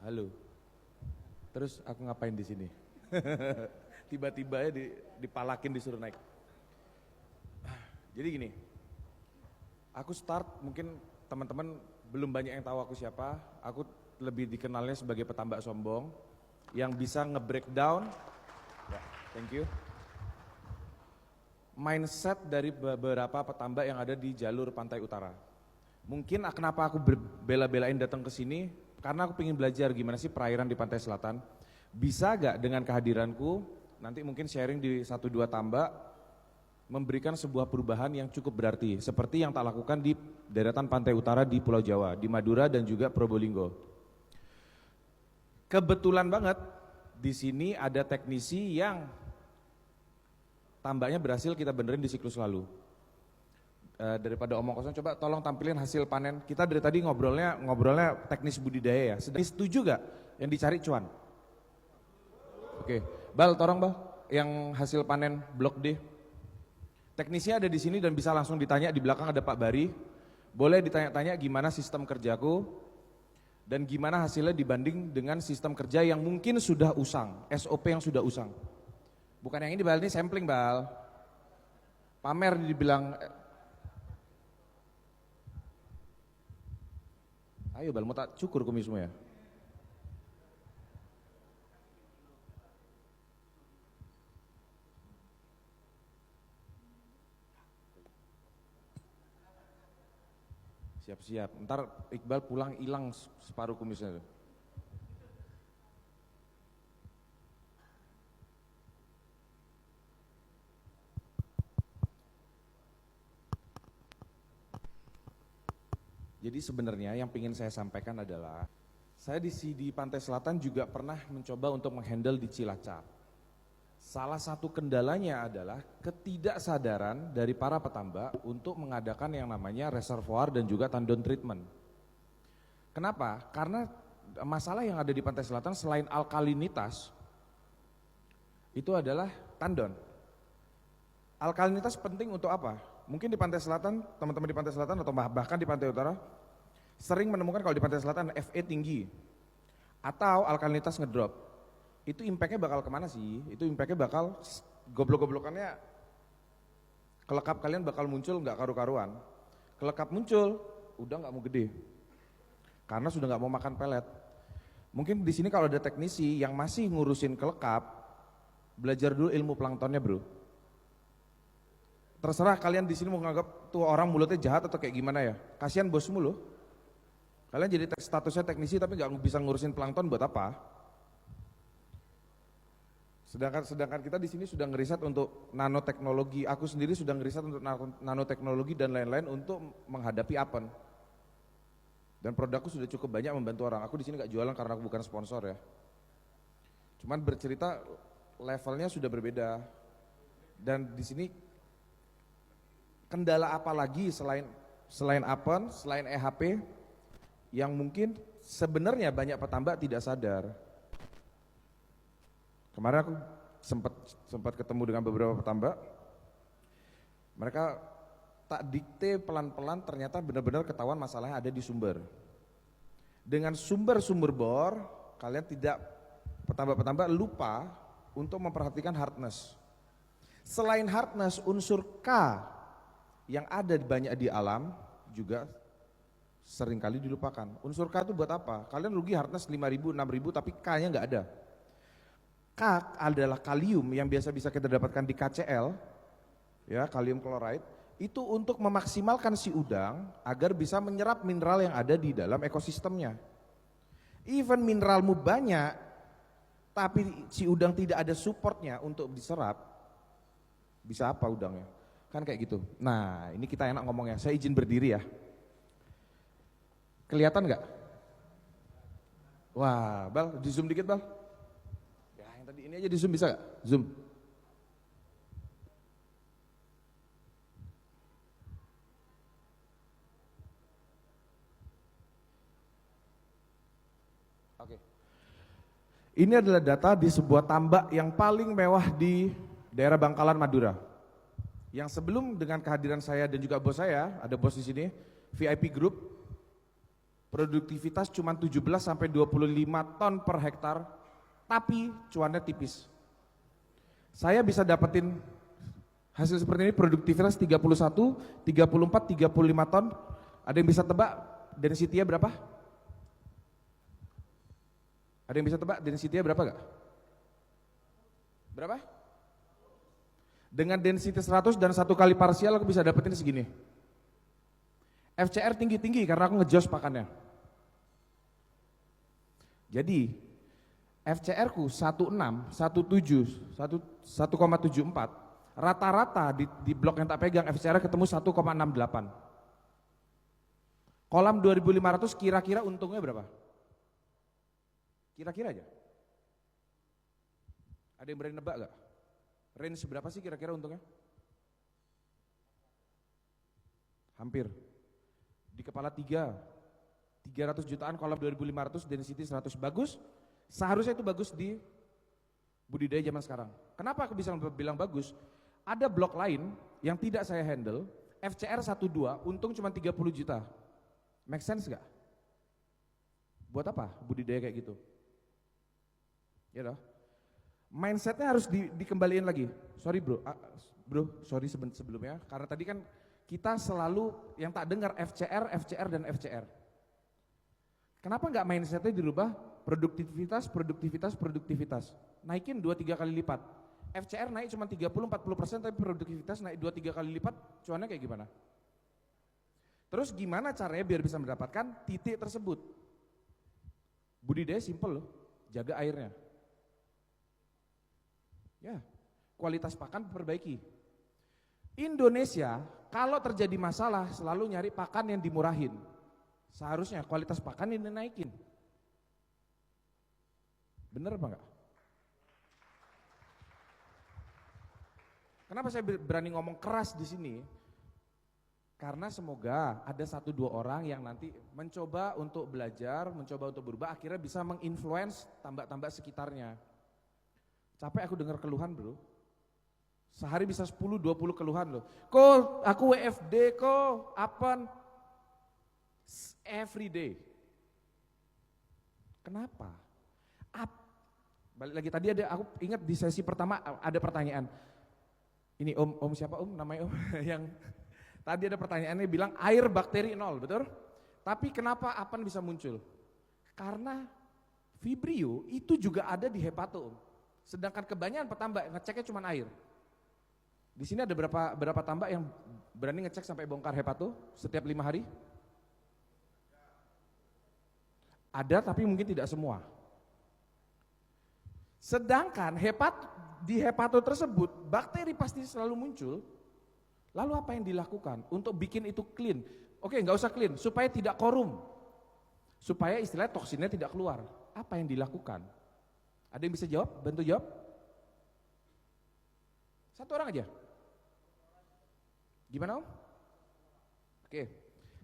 Halo. Terus aku ngapain di sini? Tiba-tiba ya dipalakin disuruh naik. Jadi gini, aku start mungkin teman-teman belum banyak yang tahu aku siapa. Aku lebih dikenalnya sebagai petambak sombong yang bisa nge-breakdown, ya, thank you, mindset dari beberapa petambak yang ada di jalur pantai utara. Mungkin kenapa aku bela-belain datang ke sini, karena aku ingin belajar gimana sih perairan di pantai selatan. Bisa gak dengan kehadiranku, nanti mungkin sharing di 1-2 tambak, memberikan sebuah perubahan yang cukup berarti, seperti yang tak lakukan di deretan pantai utara di Pulau Jawa, di Madura dan juga Probolinggo. Kebetulan banget, di sini ada teknisi yang tambaknya berhasil kita benerin di siklus lalu. Daripada omong kosong, coba tolong tampilin hasil panen. Kita dari tadi ngobrolnya teknis budidaya ya. Setuju gak yang dicari cuan? Oke, Bal, tolong Bal, yang hasil panen blok D. Teknisnya ada di sini dan bisa langsung ditanya, di belakang ada Pak Bari. Boleh ditanya-tanya gimana sistem kerjaku dan gimana hasilnya dibanding dengan sistem kerja yang mungkin sudah usang, SOP yang sudah usang. Bukan yang ini Bal, ini sampling Bal. Pamer dibilang, ayo Bal, mau tak cukur kumismu ya? Siap-siap, ntar Iqbal pulang hilang separuh kumisnya. Jadi sebenarnya yang ingin saya sampaikan adalah, saya di Pantai Selatan juga pernah mencoba untuk menghandle di Cilacap. Salah satu kendalanya adalah ketidaksadaran dari para petambak untuk mengadakan yang namanya reservoir dan juga tandon treatment. Kenapa? Karena masalah yang ada di Pantai Selatan selain alkalinitas, itu adalah tandon. Alkalinitas penting untuk apa? Mungkin di Pantai Selatan, teman-teman di Pantai Selatan atau bahkan di Pantai Utara, sering menemukan kalau di Pantai Selatan Fe tinggi, atau alkalinitas ngedrop. Itu impactnya bakal kemana sih? Itu impactnya bakal goblok-goblokannya, kelekap kalian bakal muncul nggak karu-karuan. Kelekap muncul, udah nggak mau gede, karena sudah nggak mau makan pelet. Mungkin di sini kalau ada teknisi yang masih ngurusin kelekap, belajar dulu ilmu planktonnya bro. Terserah kalian di sini mau nganggap tuh orang mulutnya jahat atau kayak gimana ya. Kasihan bosmu loh. Kalian jadi statusnya teknisi tapi nggak bisa ngurusin plankton buat apa? Sedangkan kita di sini sudah ngeriset untuk nanoteknologi. Aku sendiri sudah ngeriset untuk nanoteknologi dan lain-lain untuk menghadapi apen. Dan produkku sudah cukup banyak membantu orang. Aku di sini nggak jualan karena aku bukan sponsor ya. Cuman bercerita levelnya sudah berbeda. Dan di sini kendala apa lagi selain apen, selain EHP yang mungkin sebenarnya banyak petambak tidak sadar. Kemarin aku sempat ketemu dengan beberapa petambak. Mereka tak dikte pelan-pelan, ternyata benar-benar ketahuan masalahnya ada di sumber. Dengan sumber-sumber bor, kalian tidak, petambak-petambak lupa untuk memperhatikan hardness. Selain hardness, unsur K yang ada banyak di alam juga seringkali dilupakan. Unsur K itu buat apa? Kalian rugi hardness 5.000, 6.000 tapi K-nya nggak ada. K adalah kalium yang biasa bisa kita dapatkan di KCl, ya, kalium chloride, itu untuk memaksimalkan si udang agar bisa menyerap mineral yang ada di dalam ekosistemnya. Even mineralmu banyak, tapi si udang tidak ada supportnya untuk diserap, bisa apa udangnya? Kan kayak gitu. Nah, ini kita enak ngomongnya. Saya izin berdiri ya. Kelihatan nggak? Wah, Bal, di zoom dikit Bal. Ya, yang tadi ini aja di zoom bisa nggak? Zoom. Oke. Ini adalah data di sebuah tambak yang paling mewah di daerah Bangkalan, Madura. Yang sebelum dengan kehadiran saya dan juga bos saya, ada bos di sini, VIP Group, produktivitas cuma 17 sampai 25 ton per hektar, tapi cuannya tipis. Saya bisa dapetin hasil seperti ini, produktivitas 31, 34, 35 ton. Ada yang bisa tebak density-nya berapa? Ada yang bisa tebak density-nya berapa gak? Berapa? Dengan density 100 dan 1 kali parsial aku bisa dapetin segini. FCR tinggi-tinggi karena aku ngejos pakannya. Jadi FCR ku 16, 17, 1,74. Rata-rata di blok yang tak pegang FCR ketemu 1,68. Kolam 2500 kira-kira untungnya berapa? Kira-kira aja. Ada yang berani nebak gak? Range berapa sih kira-kira untungnya? Hampir. Di kepala 300 jutaan kolam 2500, density 100. Bagus? Seharusnya itu bagus di budidaya zaman sekarang. Kenapa aku bisa bilang bagus? Ada blok lain yang tidak saya handle, FCR 12, untung cuma 30 juta. Make sense gak? Buat apa budidaya kayak gitu? Ya loh. Mindsetnya harus dikembaliin lagi. Sorry bro, sorry sebelumnya, karena tadi kan kita selalu yang tak dengar FCR dan FCR. Kenapa nggak mindsetnya dirubah? Produktivitas. Naikin 2-3 kali lipat. FCR naik cuma 30-40%, tapi produktivitas naik 2-3 kali lipat, cuannya kayak gimana? Terus gimana caranya biar bisa mendapatkan titik tersebut? Budidaya simple loh, jaga airnya. Ya, kualitas pakan perbaiki. Indonesia kalau terjadi masalah selalu nyari pakan yang dimurahin. Seharusnya kualitas pakan ini naikin. Bener apa enggak? Kenapa saya berani ngomong keras di sini? Karena semoga ada 1-2 orang yang nanti mencoba untuk belajar, mencoba untuk berubah, akhirnya bisa menginfluence tambak-tambak sekitarnya. Capek aku dengar keluhan bro. Sehari bisa 10-20 keluhan loh. Kok aku WFD kok apa? Every day. Kenapa? Balik lagi tadi aku ingat di sesi pertama ada pertanyaan. Ini om siapa om namanya om? Yang tadi ada pertanyaannya bilang air bakteri 0, betul? Tapi kenapa apan bisa muncul? Karena Vibrio itu juga ada di hepato om. Sedangkan kebanyakan petambak ngeceknya cuma air. Di sini ada berapa tambak yang berani ngecek sampai bongkar hepato setiap 5 hari? Ada tapi mungkin tidak semua. Sedangkan di hepato tersebut bakteri pasti selalu muncul. Lalu apa yang dilakukan untuk bikin itu clean? Oke, nggak usah clean, supaya tidak korum, supaya istilahnya toksinnya tidak keluar. Apa yang dilakukan? Ada yang bisa jawab? Bantu jawab? Satu orang aja. Gimana om? Oke.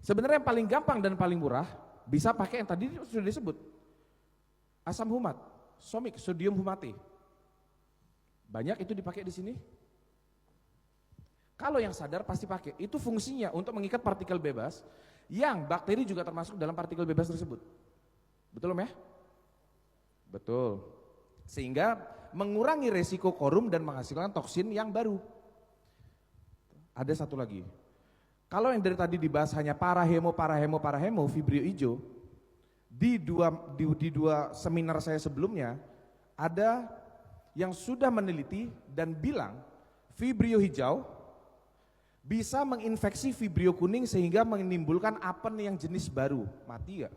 Sebenarnya yang paling gampang dan paling murah bisa pakai yang tadi sudah disebut. Asam humat, somik, sodium humate. Banyak itu dipakai di sini. Kalau yang sadar pasti pakai. Itu fungsinya untuk mengikat partikel bebas yang bakteri juga termasuk dalam partikel bebas tersebut. Betul om ya? Betul. Sehingga mengurangi resiko korum dan menghasilkan toksin yang baru. Ada satu lagi. Kalau yang dari tadi dibahas hanya parahemo, Vibrio hijau, di dua seminar saya sebelumnya, ada yang sudah meneliti dan bilang Vibrio hijau bisa menginfeksi Vibrio kuning sehingga menimbulkan apen yang jenis baru. Mati gak?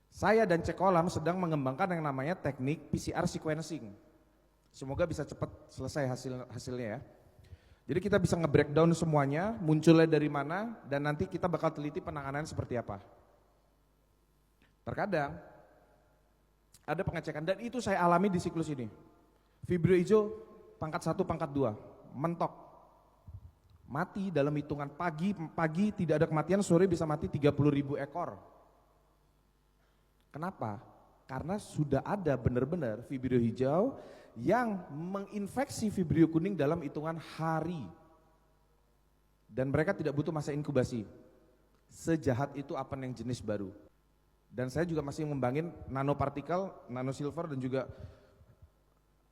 Saya dan Cekolam sedang mengembangkan yang namanya teknik PCR sequencing. Semoga bisa cepat selesai hasilnya ya. Jadi kita bisa nge-breakdown semuanya, munculnya dari mana, dan nanti kita bakal teliti penanganan seperti apa. Terkadang ada pengecekan, dan itu saya alami di siklus ini. Vibrio hijau pangkat 1, pangkat 2, mentok. Mati dalam hitungan pagi tidak ada kematian, sore bisa mati 30.000 ekor. Kenapa? Karena sudah ada benar-benar Vibrio hijau yang menginfeksi Vibrio kuning dalam hitungan hari. Dan mereka tidak butuh masa inkubasi. sejahat itu apan yang jenis baru. Dan saya juga masih ngembangin nanopartikel, nanosilver, dan juga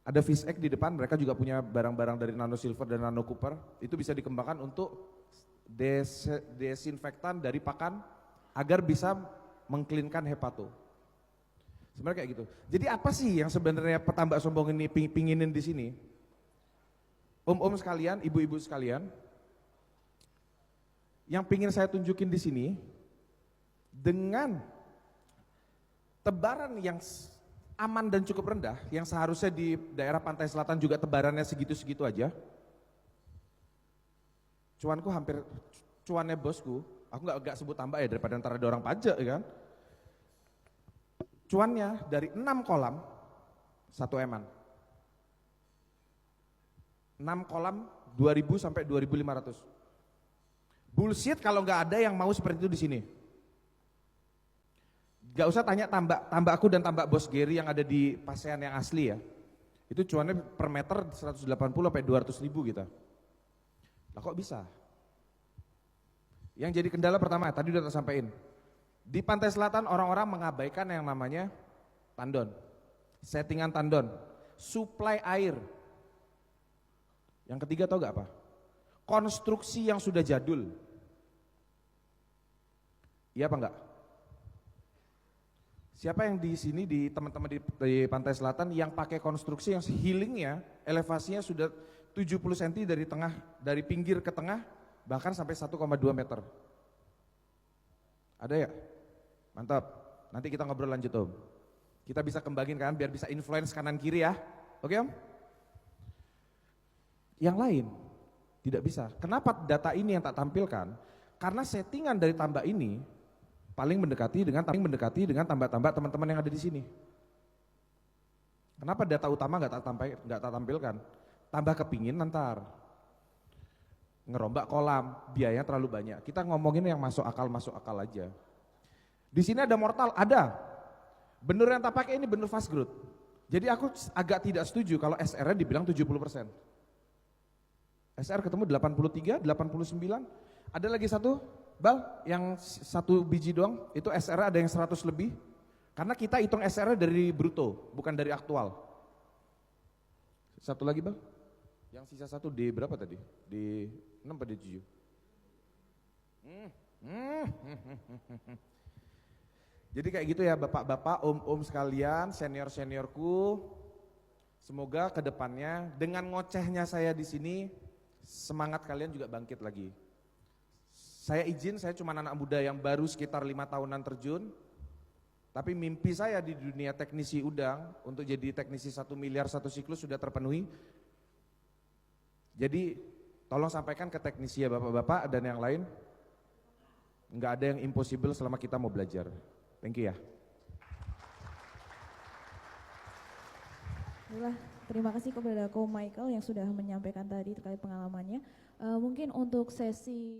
ada PhysX di depan, mereka juga punya barang-barang dari nanosilver dan nanocopper, itu bisa dikembangkan untuk desinfektan dari pakan agar bisa mengklinkan hepato. Sebenarnya kayak gitu. Jadi apa sih yang sebenarnya petambak sombong ini pinginin di sini? Om-om sekalian, ibu-ibu sekalian, yang pingin saya tunjukin di sini, dengan tebaran yang aman dan cukup rendah, yang seharusnya di daerah pantai selatan juga tebarannya segitu-segitu aja, cuannya bosku, aku nggak sebut tambah ya daripada ntar ada orang pajak ya kan, cuannya dari 6 kolam, 1 eman. 6 kolam 2000 sampai 2500. Bullshit kalau nggak ada yang mau seperti itu di sini. Gak usah tanya tambak aku dan tambak bos Gary yang ada di Pasean yang asli ya. Itu cuannya per meter 180 sampai 200 ribu kita. Lah kok bisa? Yang jadi kendala pertama, tadi udah tak sampaikan. Di pantai selatan orang-orang mengabaikan yang namanya tandon. Settingan tandon. Suplai air. Yang ketiga tau gak apa? Konstruksi yang sudah jadul. Iya apa enggak? Siapa yang di sini, di teman-teman di pantai selatan yang pakai konstruksi yang healingnya, elevasinya sudah 70 cm dari pinggir ke tengah, bahkan sampai 1,2 meter. Ada ya? Mantap. Nanti kita ngobrol lanjut Om. Kita bisa kembangin kan, biar bisa influence kanan kiri ya. Oke Om? Yang lain tidak bisa. Kenapa data ini yang tak tampilkan? Karena settingan dari tambak ini paling mendekati dengan tambak-tambak teman-teman yang ada di sini. Kenapa data utama nggak tak tampilkan? Tambah kepingin nanti ngerombak kolam, biayanya terlalu banyak. Kita ngomongin yang masuk akal aja. Di sini ada mortal, ada. Benur yang tak pakai ini benur fast growth. Jadi aku agak tidak setuju kalau SR-nya dibilang 70%. SR ketemu 83, 89, ada lagi satu Bal, yang 1 biji doang, itu SR ada yang 100 lebih. Karena kita hitung SR dari bruto, bukan dari aktual. Satu lagi Bal, yang sisa 1 di berapa tadi? Di 6 atau di 7? Jadi kayak gitu ya bapak-bapak, om-om sekalian, senior-seniorku. Semoga kedepannya dengan ngocehnya saya di sini, semangat kalian juga bangkit lagi. Saya cuma anak muda yang baru sekitar 5 tahunan terjun, tapi mimpi saya di dunia teknisi udang untuk jadi teknisi 1 miliar 1 siklus sudah terpenuhi. Jadi tolong sampaikan ke teknisi ya bapak-bapak dan yang lain, nggak ada yang impossible selama kita mau belajar. Thank you ya. Terima kasih kepada Ko Michael yang sudah menyampaikan tadi terkait pengalamannya. Mungkin untuk sesi